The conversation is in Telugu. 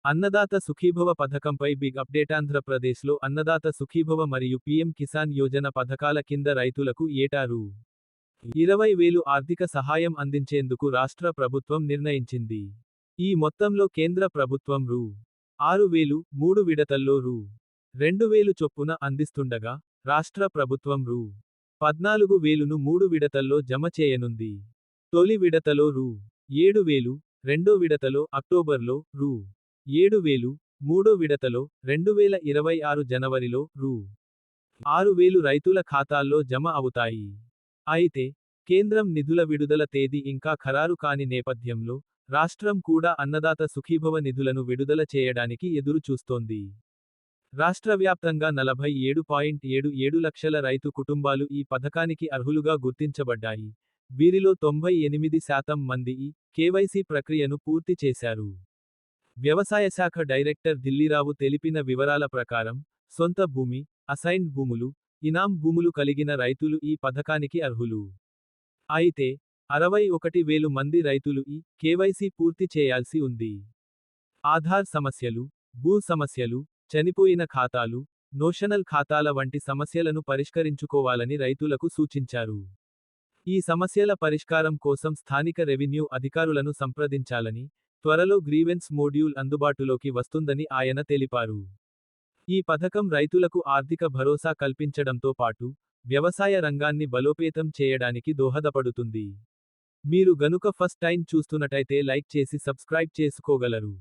Annadata Sukhibhava పథకంపై big update. ఆంధ్రప్రదేశ్లో అన్నదాత సుఖీభవ మరియు పీఎం కిసాన్ యోజన పథకాల కింద రైతులకు ఏటా రూ. 20,000 ఆర్థిక సహాయం అందించేందుకు రాష్ట్ర ప్రభుత్వం నిర్ణయించింది. ఈ మొత్తంలో కేంద్ర ప్రభుత్వం రూ. 6,000, 3 విడతల్లో రూ. 2,000 చొప్పున అందిస్తుండగా, రాష్ట్ర ప్రభుత్వం రూ. 14,000ను 3 విడతల్లో జమ చేయనుంది. తొలి విడతలో రూ. 7,000, రెండో విడతలో అక్టోబర్లో రూ. 7,000, మూడో విడతలో 2026 జనవరిలో రూ. 6,000 రైతుల ఖాతాల్లో జమ అవుతాయి. అయితే, కేంద్రం నిధుల విడుదల తేదీ ఇంకా ఖరారు కాని నేపథ్యంలో, రాష్ట్రం కూడా అన్నదాత సుఖీభవ నిధులను విడుదల చేయడానికి ఎదురు చూస్తోంది. రాష్ట్రవ్యాప్తంగా 47.77 లక్షల రైతు కుటుంబాలు ఈ పథకానికి అర్హులుగా గుర్తించబడ్డాయి. వీరిలో 98% మంది ఈ కేవైసీ ప్రక్రియను పూర్తి చేశారు. వ్యవసాయ శాఖ డైరెక్టర్ దిల్లీరావు తెలిపిన వివరాల ప్రకారం, సొంత భూమి, అసైన్డ్ భూములు, ఇనాం భూములు కలిగిన రైతులు ఈ పథకానికి అర్హులు. అయితే, 61,000 మంది రైతులు ఈ కేవైసీ పూర్తి చేయాల్సి ఉంది. ఆధార్ సమస్యలు, భూ సమస్యలు, చనిపోయిన ఖాతాలు, నోషనల్ ఖాతాల వంటి సమస్యలను పరిష్కరించుకోవాలని రైతులకు సూచించారు. ఈ సమస్యల పరిష్కారం కోసం స్థానిక రెవెన్యూ అధికారులను సంప్రదించాలని, త్వరలో గ్రీవెన్స్ మోడ్యూల్ అందుబాటులోకి వస్తుందని ఆయన తెలిపారు. ఈ పథకం రైతులకు ఆర్థిక భరోసా కల్పించడంతో పాటు, వ్యవసాయ రంగాన్ని బలోపేతం చేయడానికి దోహదపడుతుంది. మీరు గనుక ఫస్ట్ టైం చూస్తున్నట్టయితే లైక్ చేసి సబ్స్క్రైబ్ చేసుకోగలరు.